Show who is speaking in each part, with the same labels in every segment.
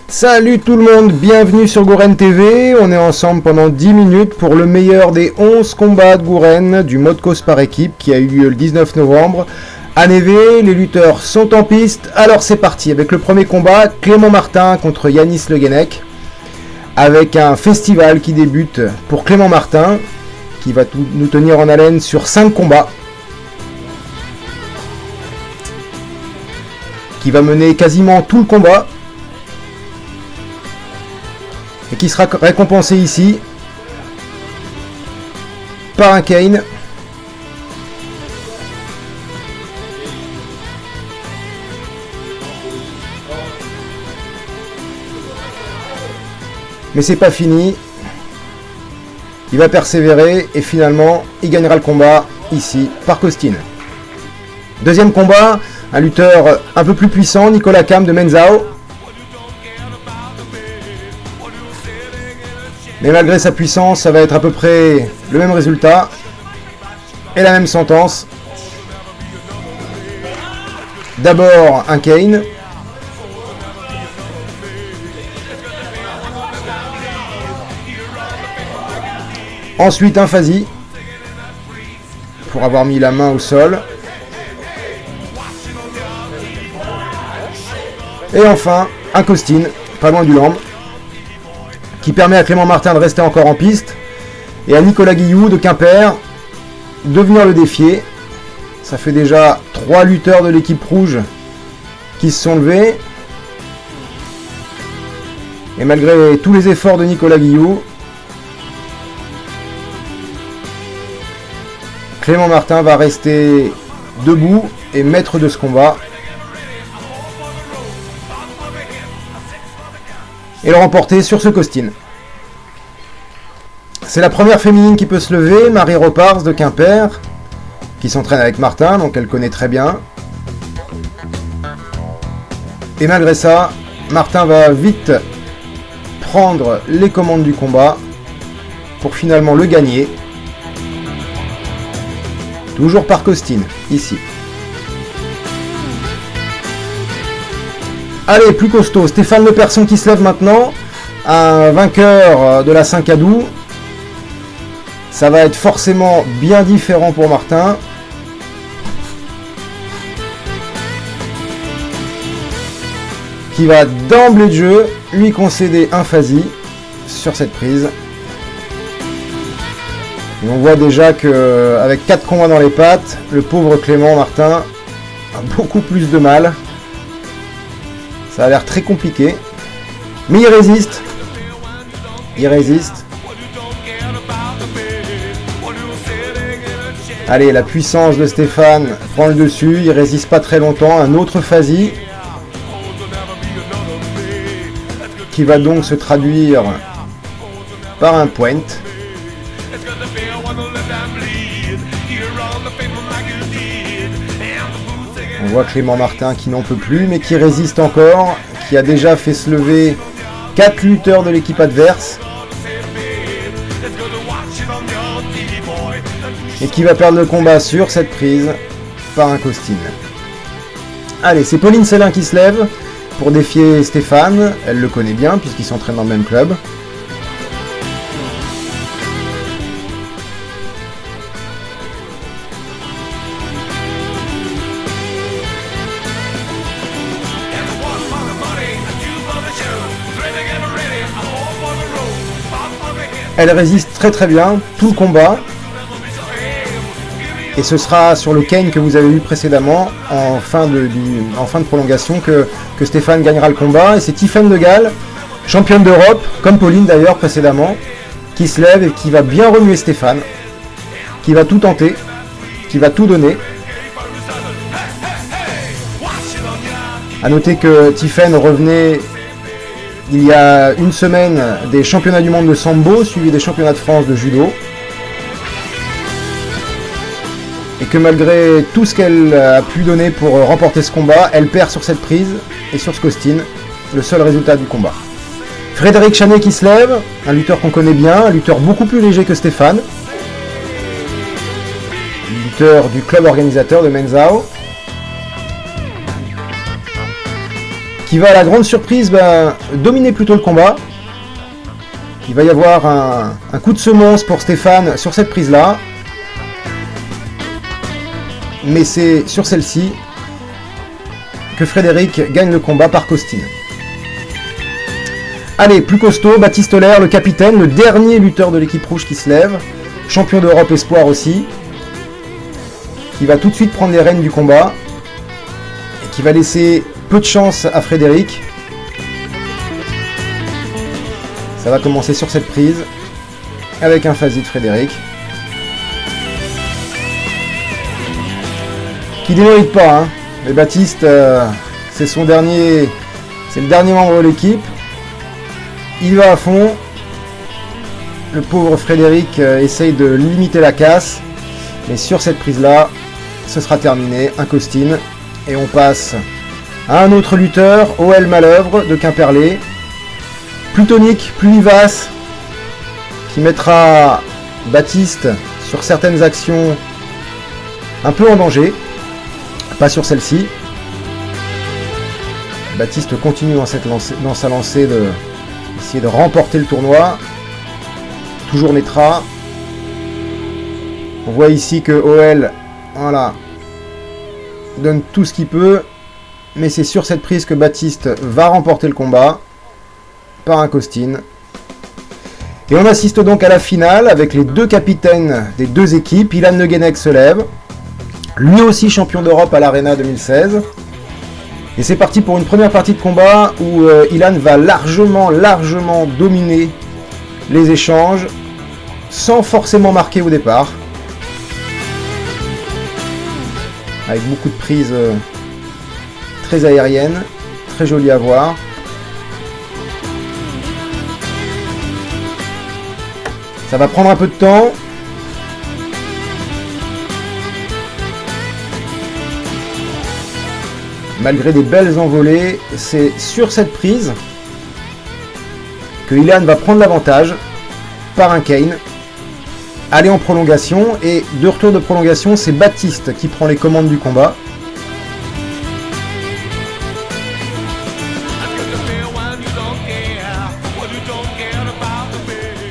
Speaker 1: Salut tout le monde, bienvenue sur Gouren TV. On est ensemble pendant 10 minutes pour le meilleur des 11 combats de Gouren du mode course par équipe qui a eu lieu le 19 novembre. À Névé, les lutteurs sont en piste. Alors c'est parti avec le premier combat, Clément Martin contre Yanis Le Guenec. Avec un festival qui débute pour Clément Martin, qui va nous tenir en haleine sur 5 combats. Qui va mener quasiment tout le combat. Et qui sera récompensé ici par un cane. Mais c'est pas fini. Il va persévérer et finalement il gagnera le combat ici par Costin. Deuxième combat, un lutteur un peu plus puissant, Nicolas Cam de Menzao. Mais malgré sa puissance, ça va être à peu près le même résultat et la même sentence. D'abord un cane. Ensuite un Fazi pour avoir mis la main au sol. Et enfin un Costin, pas loin du lambe, qui permet à Clément Martin de rester encore en piste et à Nicolas Guillou de Quimper de venir le défier. Ça fait déjà 3 lutteurs de l'équipe rouge qui se sont levés. Et malgré tous les efforts de Nicolas Guillou, Clément Martin va rester debout et maître de ce combat. Et le remporter sur ce Costin. C'est la première féminine qui peut se lever, Marie Ropars de Quimper, qui s'entraîne avec Martin, donc elle connaît très bien. Et malgré ça, Martin va vite prendre les commandes du combat pour finalement le gagner. Toujours par Costin, ici. Allez, plus costaud, Stéphane Le Person qui se lève maintenant, un vainqueur de la 5 à Doux. Ça va être forcément bien différent pour Martin. Qui va d'emblée de jeu lui concéder un Fazi sur cette prise. Et on voit déjà qu'avec 4 combats dans les pattes, le pauvre Clément Martin a beaucoup plus de mal. Ça a l'air très compliqué. Mais il résiste. Il résiste. Allez, la puissance de Stéphane prend le dessus. Il résiste pas très longtemps. Un autre Fazi. Qui va donc se traduire par un point. On voit Clément Martin qui n'en peut plus, mais qui résiste encore, qui a déjà fait se lever 4 lutteurs de l'équipe adverse. Et qui va perdre le combat sur cette prise par un Costin. Allez, c'est Pauline Célin qui se lève pour défier Stéphane. Elle le connaît bien puisqu'ils s'entraînent dans le même club. Elle résiste très bien, tout le combat. Et ce sera sur le cane que vous avez vu précédemment, en fin de prolongation, que Stéphane gagnera le combat. Et c'est Tiffaine de Galles, championne d'Europe, comme Pauline d'ailleurs précédemment, qui se lève et qui va bien remuer Stéphane, qui va tout tenter, qui va tout donner. A noter que Tiffaine revenait il y a une semaine des championnats du monde de sambo, suivi des championnats de France de judo. Et que malgré tout ce qu'elle a pu donner pour remporter ce combat, elle perd sur cette prise et sur ce Costin, le seul résultat du combat. Frédéric Chanet qui se lève, un lutteur qu'on connaît bien, un lutteur beaucoup plus léger que Stéphane. Lutteur du club organisateur de Menzao. qui va à la grande surprise dominer plutôt le combat. Il va y avoir un coup de semonce pour Stéphane sur cette prise-là. Mais c'est sur celle-ci que Frédéric gagne le combat par Costine. Allez, plus costaud, Baptiste Lair, le capitaine, le dernier lutteur de l'équipe rouge qui se lève, champion d'Europe espoir aussi, qui va tout de suite prendre les rênes du combat et qui va laisser peu de chance à Frédéric. Ça va commencer sur cette prise avec un phasie de Frédéric qui démérite pas, hein. Mais Baptiste, c'est le dernier membre de l'équipe. Il va à fond. Le pauvre Frédéric essaye de limiter la casse. Mais sur cette prise-là, ce sera terminé. Un Costine. Et on passe à un autre lutteur, OL Malœuvre de Quimperlé. Plus tonique, plus vivace. Qui mettra Baptiste sur certaines actions un peu en danger. Pas sur celle-ci. Baptiste continue dans sa lancée d'essayer de remporter le tournoi. Toujours Netra. On voit ici que OL, voilà, donne tout ce qu'il peut. Mais c'est sur cette prise que Baptiste va remporter le combat. Par un Costine. Et on assiste donc à la finale avec les deux capitaines des deux équipes. Ilan Le Guenec se lève. Lui aussi champion d'Europe à l'Arena 2016. Et c'est parti pour une première partie de combat où Ilan va largement dominer les échanges sans forcément marquer au départ. Avec beaucoup de prises très aériennes, très jolies à voir. Ça va prendre un peu de temps. Malgré des belles envolées, c'est sur cette prise que Ilan va prendre l'avantage par un Kane. Aller en prolongation, et de retour de prolongation, c'est Baptiste qui prend les commandes du combat.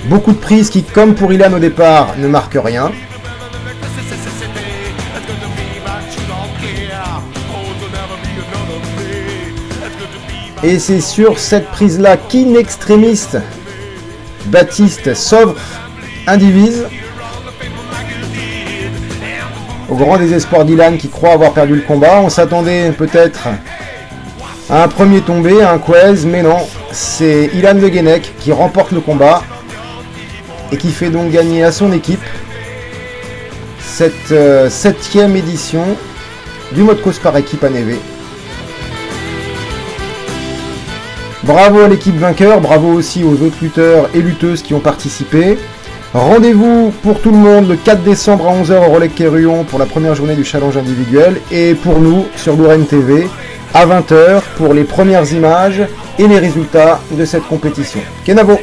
Speaker 1: Beaucoup de prises qui, comme pour Ilan au départ, ne marquent rien. Et c'est sur cette prise-là qu'in extremis, Baptiste sauve un divise. Au grand désespoir d'Ilan qui croit avoir perdu le combat. On s'attendait peut-être à un premier tombé, à un Quez, mais non. C'est Ilan Le Guenec qui remporte le combat et qui fait donc gagner à son équipe cette 7e édition du mode course par équipe à Neve. Bravo à l'équipe vainqueur, bravo aussi aux autres lutteurs et lutteuses qui ont participé. Rendez-vous pour tout le monde le 4 décembre à 11h au Relais Quéruon pour la première journée du challenge individuel, et pour nous sur Gouren TV à 20h pour les premières images et les résultats de cette compétition. Kenavo!